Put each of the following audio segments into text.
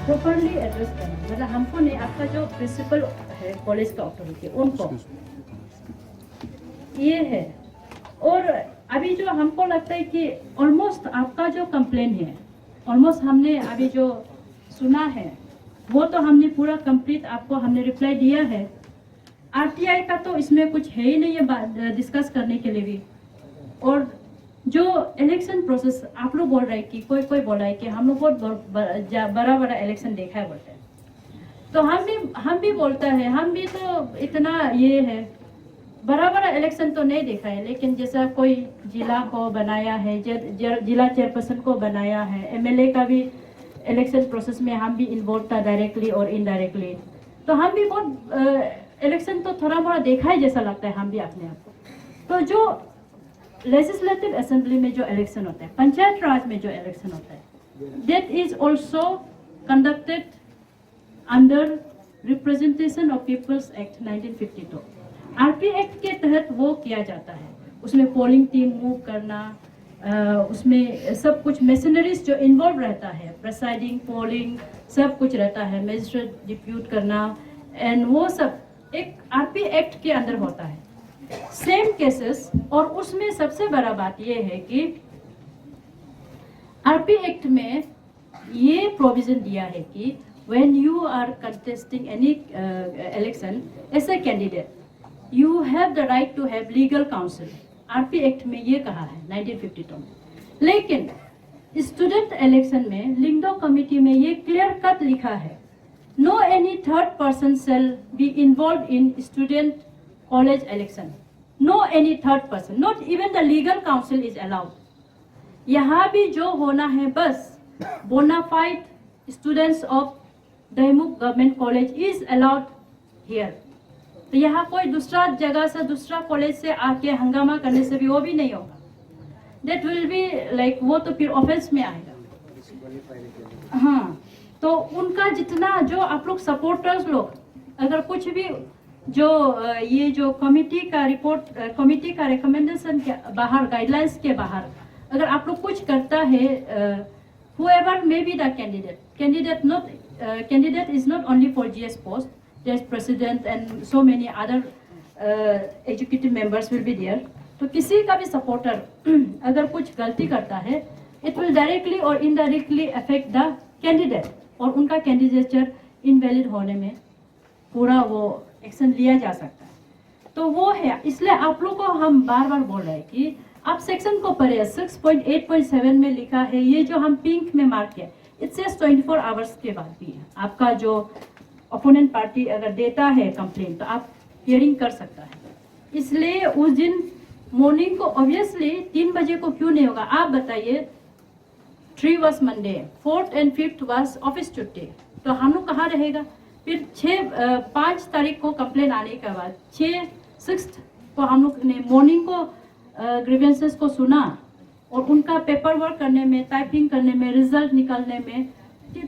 Properly address करना, मतलब हमको नहीं, आपका जो प्रिंसिपल है कॉलेज का अथॉरिटी उनको ये है। और अभी जो हमको लगता है कि ऑलमोस्ट आपका जो कंप्लेन है, ऑलमोस्ट हमने अभी जो सुना है वो तो हमने पूरा कंप्लीट आपको हमने रिप्लाई दिया है। आरटीआई का तो इसमें कुछ है ही नहीं है डिस्कस करने के लिए भी। और जो इलेक्शन प्रोसेस आप लोग बोल रहे हैं कि कोई बोल रहा है कि हम लोग बहुत बड़ा इलेक्शन देखा है बोलते हैं, तो हम भी बोलता है, हम भी तो इतना ये है बड़ा इलेक्शन तो नहीं देखा है, लेकिन जैसा कोई जिला को बनाया है, जिला चेयरपर्सन को बनाया है, एमएलए का भी इलेक्शन प्रोसेस में हम भी इन्वॉल्व था डायरेक्टली और इनडायरेक्टली, तो हम भी बहुत इलेक्शन तो थोड़ा मोड़ा देखा है जैसा लगता है हम भी अपने आप को। तो जो लेजिस्लेटिव असेंबली में जो इलेक्शन होता है, पंचायत राज में जो इलेक्शन होता है, that is also conducted under representation of peoples act 1952। RP act के तहत वो किया जाता है। उसमें पोलिंग टीम मूव करना, उसमें सब कुछ मशीनरीज जो इन्वॉल्व रहता है, प्रेसाइडिंग, पोलिंग, सब कुछ रहता है, मजिस्ट्रेट डिप्यूट करना, एंड वो सब एक आरपी एक्ट के अंदर होता है। सेम केसेस, और उसमें सबसे बड़ा बात ये है कि आरपी एक्ट में ये प्रोविजन दिया है कि when you are contesting any election as a candidate, you have the right to have legal counsel. RP act में ये कहा है 1952 में। लेकिन स्टूडेंट इलेक्शन में लिंगडो कमिटी में ये क्लियर कट लिखा है, no any third person shall be involve in student college election, no any third person, not even the legal council is allowed. यहाँ भी जो होना है बस bonafide students of Dahimukh government college is allowed here. तो यहाँ कोई दूसरा जगह से, दूसरा कॉलेज से आके हंगामा करने से भी वो भी नहीं होगा। दैट विल बी लाइक, वो तो फिर ऑफेंस में आएगा। हाँ, तो उनका जितना जो आप लोग सपोर्टर्स लोग, अगर कुछ भी जो ये जो कमिटी का रिपोर्ट, कमिटी का रिकमेंडेशन के बाहर, गाइडलाइंस के बाहर अगर आप लोग कुछ करता है, whoever may be the candidate is not only for GS post, there's president and so many other executive members will be there. तो किसी का भी सपोर्टर अगर कुछ गलती करता है, it will directly or indirectly affect the candidate, और उनका कैंडिडेचर इनवैलिड होने में पूरा वो एक्शन लिया जा सकता है। तो वो है, इसलिए आप लोग को हम बार बार बोल रहे हैं कि आप सेक्शन को पढ़े। 6.8.7 में लिखा है, ये जो हम पिंक में मार्क किया, इट सेज 24 आवर्स के बाद भी है। आपका जो ओपोनेंट पार्टी अगर देता है कंप्लेंट तो आप हियरिंग कर सकता है। इसलिए उस दिन मॉर्निंग को ऑब्वियसली 3 बजे को क्यों नहीं होगा आप बताइए। 3 was Monday, 4th and 5th was office छुट्टी, तो हम लोग कहाँ रहेगा। फिर 5 तारीख को कंप्लेन आने के बाद 6th को हम लोग ने मॉर्निंग को ग्रीवेंसेस को सुना, और उनका पेपर वर्क करने में, टाइपिंग करने में, रिजल्ट निकालने में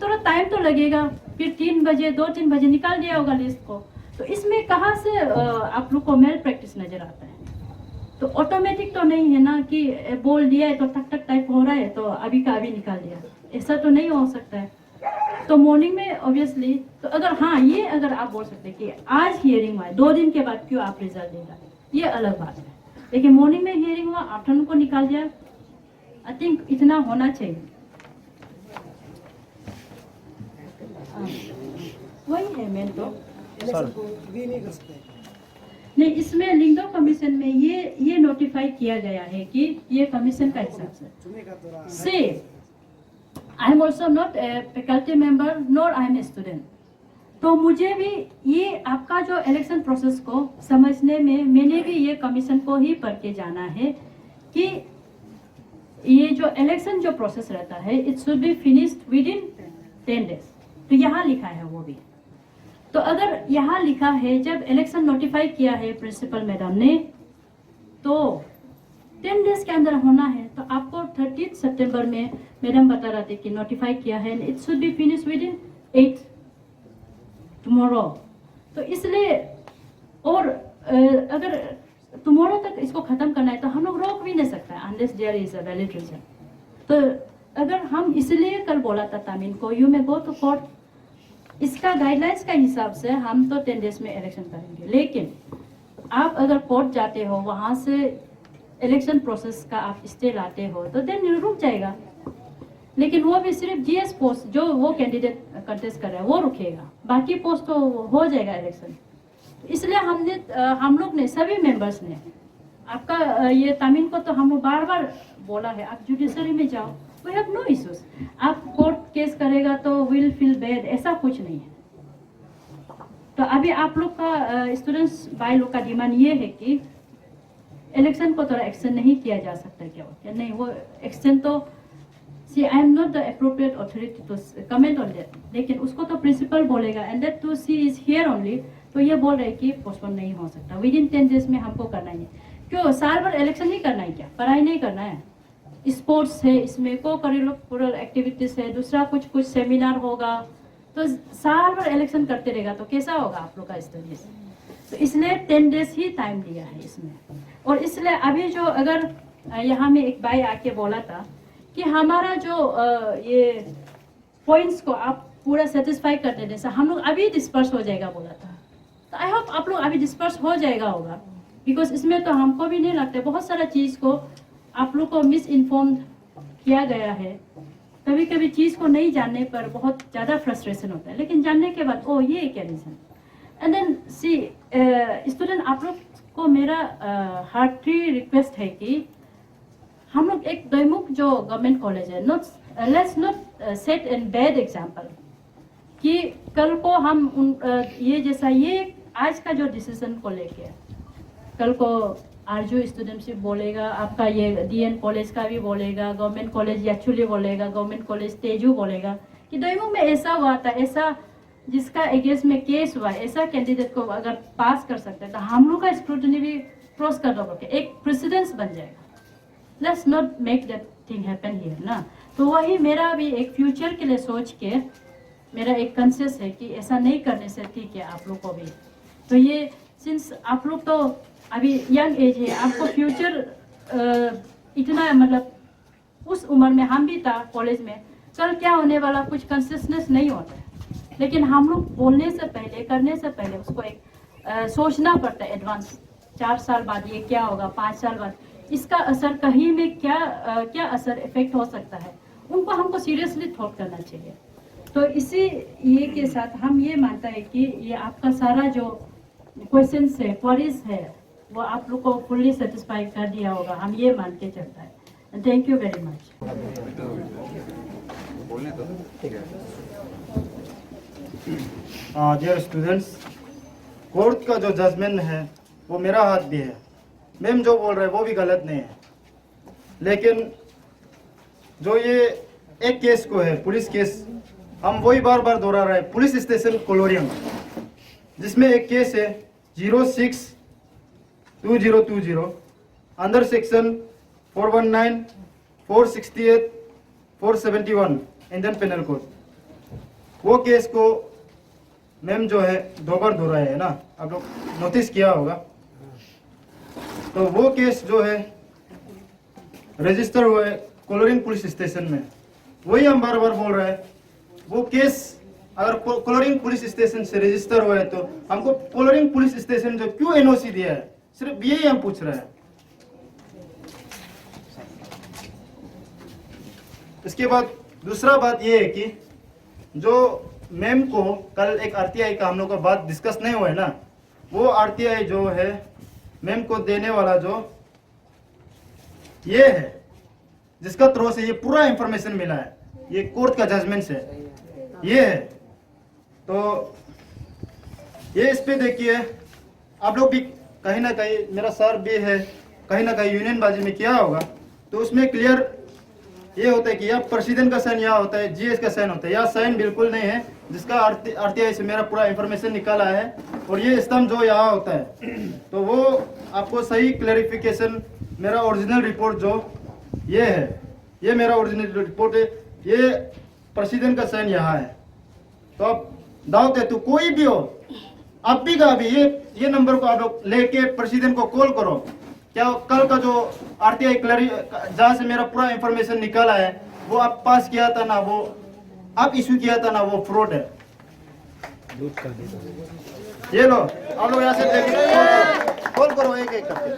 थोड़ा टाइम तो लगेगा। फिर 3 बजे, 2-3 बजे निकाल दिया होगा लिस्ट को। तो इसमें कहाँ से आप लोग को मेल प्रैक्टिस नजर आता है। तो ऑटोमेटिक तो नहीं है ना कि बोल दिया है तो टक टक टाइप हो रहा है तो अभी का अभी निकाल दिया, ऐसा तो नहीं हो सकता है। तो मॉर्निंग में ऑब्वियसली, तो अगर हाँ ये अगर आप बोल सकते हैं कि आज हियरिंग हुआ है, 2 दिन के बाद क्यों आप रिजल्ट देगा, ये अलग बात है। लेकिन मॉर्निंग में हियरिंग हुआ, आफ्टरनून को निकाल दिया, आई थिंक इतना होना चाहिए। वही है मेन तो नहीं, इसमें लिंगडो कमीशन में ये नोटिफाई किया गया है कि ये कमीशन का हिसाब से I am also not a faculty member nor I am a student. तो मुझे भी ये आपका जो इलेक्शन प्रोसेस को समझने में मैंने भी ये कमीशन को ही पढ़ के जाना है कि ये जो इलेक्शन जो प्रोसेस रहता है it should be finished with in 10 days। तो यहाँ लिखा है वो भी। तो अगर यहाँ लिखा है जब इलेक्शन नोटिफाई किया है प्रिंसिपल मैडम ने तो 10 days के अंदर होना है, तो आपको 30 सितंबर में मैडम बता रहे थे कि नोटिफाई किया है, it should be finish with in 8 tomorrow. तो इसलिए और अगर टुमारो तक इसको खत्म करना है तो हम लोग रोक भी नहीं सकता unless there is a valid reason. तो अगर हम इसलिए कल बोला था तामीन को you may go to court इसका गाइडलाइंस का हिसाब से हम तो 10 डेज में इलेक्शन करेंगे, लेकिन आप अगर कोर्ट जाते हो, वहाँ से इलेक्शन प्रोसेस का आप स्टे लाते हो तो देन रुक जाएगा। लेकिन वो भी सिर्फ जीएस पोस्ट जो वो कैंडिडेट कंटेस्ट कर रहा है वो रुकेगा, बाकी पोस्ट तो हो जाएगा इलेक्शन। इसलिए हम लोग ने सभी मेंबर्स ने आपका ये तामीन को तो हम लोग बार बार बोला है, आप जुडिशरी में जाओ, वी हैव नो इश्यूज। आप कोर्ट केस करेगा तो विल फील बैड, ऐसा कुछ नहीं है। तो अभी आप लोग का स्टूडेंट्स भाई लोग का डिमांड ये है कि इलेक्शन को थोड़ा एक्सटेंड नहीं किया जा सकता क्या नहीं, वो एक्सटेंड तो see I am not the appropriate authority to comment on that, लेकिन उसको तो प्रिंसिपल बोलेगा and that to see is here only. तो ये बोल रहे कि पोस्टपोन नहीं हो सकता, विद इन 10 डेज में हमको करना ही है। क्यों साल भर इलेक्शन नहीं करना है क्या, पढ़ाई नहीं करना है, स्पोर्ट्स है, इसमें को करिकुलर एक्टिविटीज है, दूसरा कुछ सेमिनार होगा, तो साल भर इलेक्शन करते रहेगा तो कैसा होगा आप लोग का स्टडीज। तो इसलिए 10 डेज ही टाइम दिया है इसमें। और इसलिए अभी जो अगर यहाँ में एक भाई आके बोला था कि हमारा जो ये पॉइंट्स को आप पूरा सेटिस्फाई कर देने से हम लोग अभी डिस्पर्स हो जाएगा बोला था। तो आई होप आप लोग अभी डिस्पर्स हो जाएगा होगा, बिकॉज इसमें तो हमको भी नहीं लगता, बहुत सारा चीज़ को आप लोग को मिस इन्फॉर्म किया गया है। कभी कभी चीज़ को नहीं जानने पर बहुत ज़्यादा फ्रस्ट्रेशन होता है, लेकिन जानने के बाद ओ ये क्या reason. And then see student आप लोग को मेरा हार्टली रिक्वेस्ट है कि हम लोग एक दैमुख जो गवर्नमेंट कॉलेज है, let's not set an bad example कि कल को हम ये जैसा ये आज का जो डिसीजन को लेके कल को आरजू स्टूडेंटशिप बोलेगा, आपका ये डीएन कॉलेज का भी बोलेगा, गवर्नमेंट कॉलेज एक्चुअली बोलेगा, गवर्नमेंट कॉलेज तेजू बोलेगा कि दैमुख में ऐसा हुआ था, ऐसा जिसका अगेंस्ट में केस हुआ, ऐसा कैंडिडेट को अगर पास कर सकते हैं तो हम लोग का स्क्रूटनी भी क्रॉस कर दो, एक प्रेसिडेंस बन जाएगा। Let's not make that thing happen here ना। तो वही मेरा भी एक फ्यूचर के लिए सोच के मेरा एक कंसेस है कि ऐसा नहीं करने से ठीक है आप लोग को भी। तो ये सिंस आप लोग तो अभी यंग एज है, आपको फ्यूचर इतना मतलब उस उम्र में हम भी था कॉलेज में, कल क्या होने वाला कुछ कंसिस्टेंस नहीं होता है, लेकिन हम लोग बोलने से पहले करने से पहले उसको एक सोचना पड़ता है एडवांस। 4 साल बाद ये क्या होगा, 5 साल बाद इसका असर कहीं में क्या असर इफेक्ट हो सकता है, उनको हमको सीरियसली थॉट करना चाहिए। तो इसी ये के साथ हम ये मानता है कि ये आपका सारा जो क्वेश्चंस है, क्वेरीज है, वो आप लोग को फुल्ली सेटिस्फाई कर दिया होगा, हम ये मान के चलता है। Thank you very much. Dear students, court का जो जजमेंट है वो मेरा हाथ भी है, मैम जो बोल रहे हैं वो भी गलत नहीं है, लेकिन जो ये एक केस को है पुलिस केस, हम वही बार बार दोहरा रहे हैं, पुलिस स्टेशन कोलोरियम, जिसमें एक केस है 06-2020 under section 419, 468, 471 Indian penal code. वो केस को मैम जो है 2 बार दोहराया है ना, आप लोग नोटिस किया होगा। तो वो केस जो है रजिस्टर हुआ है कोलोरिंग पुलिस स्टेशन में, वही हम बार बार बोल रहे हैं। वो केस अगर कोलोरिंग पुलिस स्टेशन से रजिस्टर हुआ है तो हमको कोलोरिंग पुलिस स्टेशन जो क्यों एनओसी दिया है, सिर्फ यही हम पूछ रहे हैं। इसके बाद दूसरा बात ये है कि जो मैम को कल एक आरटीआई का हम लोग का बात डिस्कस नहीं हुआ है ना, वो आरटीआई जो है मैम को देने वाला जो ये है, जिसका थ्रू से ये पूरा इंफॉर्मेशन मिला है, ये कोर्ट का जजमेंट से ये है। तो ये इस पे देखिए, आप लोग भी कहीं ना कहीं, मेरा सर भी है, कहीं ना कहीं यूनियन बाजी में किया होगा, तो उसमें क्लियर ये होता है कि या प्रेसिडेंट का साइन यहाँ होता है, जीएस का साइन होता है, या साइन बिल्कुल नहीं है, जिसका आरटीआई से मेरा पूरा इंफॉर्मेशन निकाला है। और ये स्तंभ जो यहाँ होता है, तो वो आपको सही क्लैरिफिकेशन, मेरा ओरिजिनल रिपोर्ट जो ये है, ये मेरा ओरिजिनल रिपोर्ट है, ये प्रेसिडेंट का साइन यहाँ है। तो आप दावत है तो कोई भी हो, आप भी का भी ये नंबर को आप लोग लेके प्रेसिडेंट को कॉल करो, क्या कल का जो आरटीआई जहाँ से मेरा पूरा इंफॉर्मेशन निकाला है वो आप पास किया था ना, वो आप इशू किया था ना, वो फ्रॉड है। ये लो, आप लोग यहाँ से देखिए, कॉल करो एक एक करके,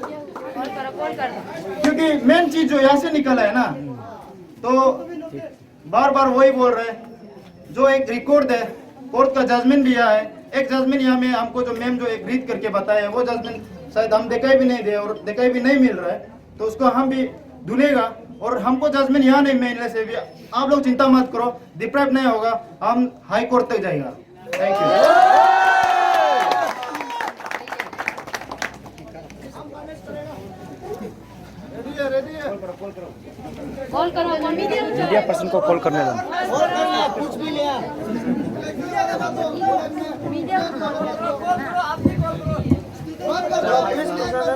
क्योंकि मेन चीज जो यहाँ से निकला है ना, तो बार बार वही बोल रहे हैं, जो एक रिकॉर्ड है, कोर्ट का जजमेंट भी यहाँ है, एक जजमेंट यहाँ में हमको जो मैम जो एक रीड करके बताया, वो जजमेंट शायद हम दिखाई भी नहीं दे और दिखाई भी नहीं मिल रहा है, तो उसको हम भी ढूंढेगा, और हमको जजमेंट यहाँ नहीं मिलने से भी आप लोग चिंता मत करो, डिप्राइव नहीं होगा, हम हाई कोर्ट तक जाएगा। Thank you. कॉल करो, मीडिया पर्सन को कॉल करने दो।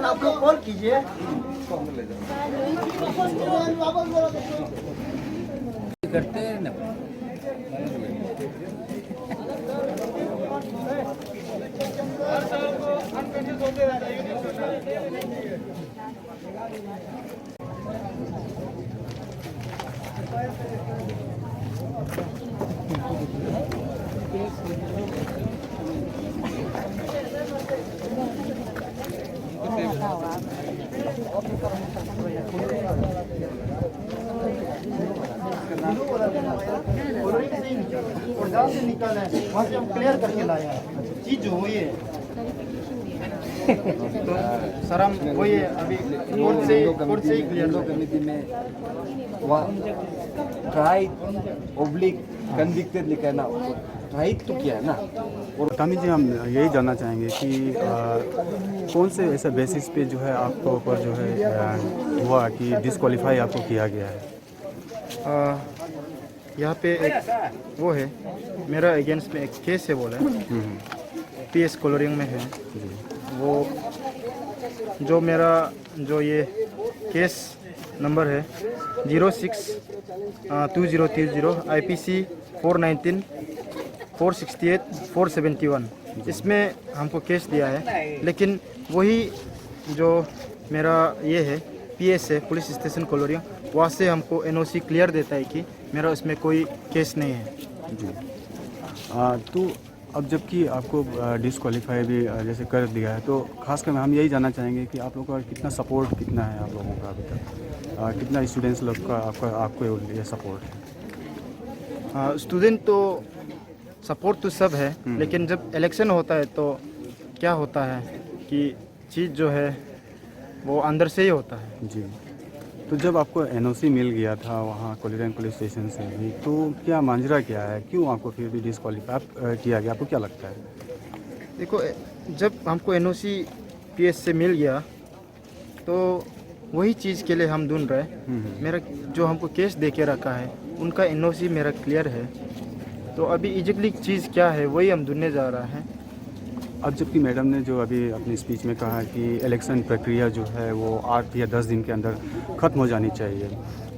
आप लोग कॉल कीजिए। करते हैं ना। और जहाँ से निकाला है वहाँ से हम क्लियर करके लाया है, चीज जो हुई है। तो सर हम वही है, अभी कोर्ट से ही क्लियर कमिटी में ट्राइड ऑब्लिक कन्विक्टेड लिखा है ना, ट्राइड तो किया है ना। और तामी जी, हम यही जानना चाहेंगे कि कौन से ऐसे बेसिस पे जो है आपको ऊपर जो है हुआ कि डिस्क्वालीफाई आपको किया गया है? यहाँ पे एक वो है, मेरा अगेंस्ट में एक केस है बोला है, पीएस कॉलोरिंग में है वो, जो मेरा जो ये केस नंबर है 06-2030 IPC 419 468 471, इसमें हमको केस दिया है, लेकिन वही जो मेरा ये है पीएस है, पुलिस स्टेशन कॉलोरिंग, वहाँ से हमको NOC क्लियर देता है कि मेरा उसमें कोई केस नहीं है जी। तो अब जबकि आपको डिस्क्वालीफाई भी जैसे कर दिया है, तो खासकर हम यही जानना चाहेंगे कि आप लोगों का कितना सपोर्ट कितना है आप लोगों का अभी तक, कितना स्टूडेंट्स लोग का आपको ये सपोर्ट है? स्टूडेंट तो सपोर्ट तो सब है, लेकिन जब इलेक्शन होता है तो क्या होता है कि चीज़ जो है वो अंदर से ही होता है। जी। तो जब आपको NOC मिल गया था वहाँ कोलिरंग पुलिस स्टेशन से भी, तो क्या मांजरा क्या है, क्यों आपको फिर भी डिस्क्वालीफाई किया गया, आपको क्या लगता है? देखो, जब हमको NOC PS से मिल गया तो वही चीज़ के लिए हम ढूंढ रहे हैं। मेरा जो हमको केस दे के रखा है उनका NOC मेरा क्लियर है, तो अभी एग्जैक्टली चीज़ क्या है वही हम ढूंढने जा रहा है। अब जबकि मैडम ने जो अभी अपनी स्पीच में कहा कि इलेक्शन प्रक्रिया जो है वो 8 या 10 दिन के अंदर ख़त्म हो जानी चाहिए,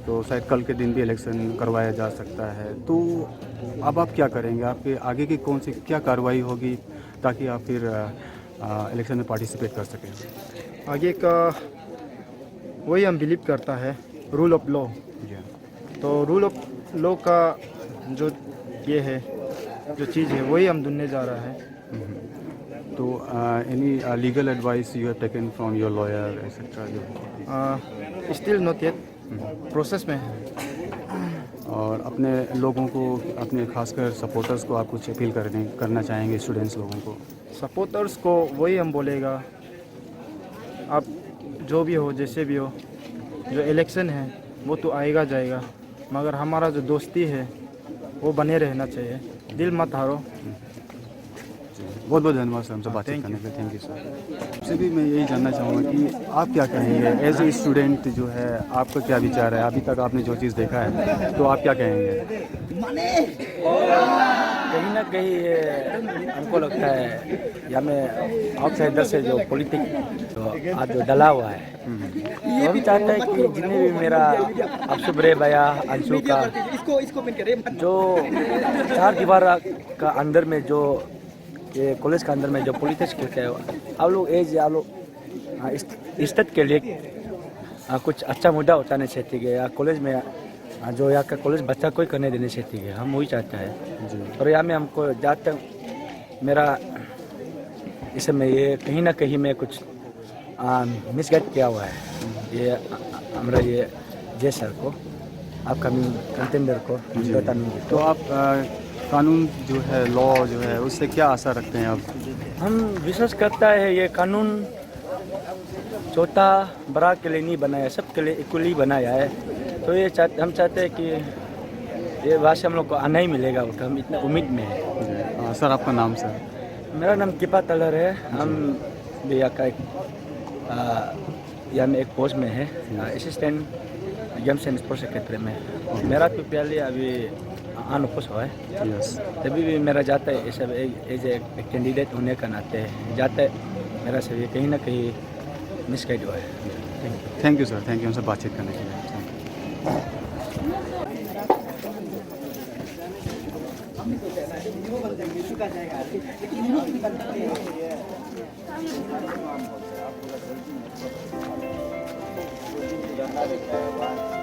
तो शायद कल के दिन भी इलेक्शन करवाया जा सकता है, तो अब आप क्या करेंगे? आपके आगे की कौन सी क्या कार्रवाई होगी ताकि आप फिर इलेक्शन में पार्टिसिपेट कर सकें? आगे का वही हम बिलीव करता है, रूल ऑफ लॉ। तो रूल ऑफ लॉ का जो ये है जो चीज़ है वही हम ढूंढने जा रहा है। तो any legal advice you have taken from your lawyer etcetera? Still not yet, process में है। और अपने लोगों को, अपने खासकर सपोर्टर्स को आप कुछ अपील करना चाहेंगे स्टूडेंट्स लोगों को? सपोर्टर्स को वही हम बोलेगा, आप जो भी हो जैसे भी हो, जो इलेक्शन है वो तो आएगा जाएगा, मगर हमारा जो दोस्ती है वो बने रहना चाहिए, दिल मत हारो। बहुत बहुत धन्यवाद सर हमसे बातचीत करने के लिए। Thank you sir. आपसे भी मैं यही जानना चाहूँगा कि आप क्या कहेंगे एज ए स्टूडेंट, जो है आपका क्या विचार है? अभी तक आपने जो चीज़ देखा है तो आप क्या कहेंगे? कहीं ना कहीं ये हमको लगता है या में आउटसाइडर से जो पॉलिटिक्स तो आज जो डला हुआ है, तो हम चाहते हैं कि जितने भी मेरा अफसुब रे भैया अंशु का जो 4 दीवार का अंदर में जो ये कॉलेज के अंदर में जो पॉलिटिक्स खेलते हैं, आप लोग आप लोग स्टेट के लिए कुछ अच्छा मुद्दा उठाने चाहते हैं या कॉलेज में जो यहाँ का कॉलेज बच्चा कोई करने देने चाहती है, हम वही चाहते हैं। और यहाँ में हमको ज़्यादातर मेरा इस समय ये कहीं ना कहीं मैं कुछ मिसगाइड किया हुआ है। ये हमारा ये जय सर को, अपकमिंग कंटेंडर को, तो आप कानून जो है, लॉ जो है, उससे क्या आशा रखते हैं आप? हम विश्वास करता है ये कानून छोटा बड़ा के लिए नहीं बनाया, सबके लिए इक्वली बनाया है। तो ये हम चाहते हैं कि ये भाषा हम लोग को आना ही मिलेगा, तो हम इतना उम्मीद में है। सर आपका नाम सर? मेरा नाम किपा तलर है। हम भी यहाँ का यहाँ में एक पोस्ट में है, assistant games and sports secretary में। मेरा तो पहले अभी अनुपोस्ट हुआ है। यस। तभी भी मेरा जाता है सब एज ए कैंडिडेट होने का नाते जाता है मेरा से कहीं ना कहीं मिसगाइड हुआ है। Thank you sir, thank you हमसे बातचीत करने के लिए। Thank you.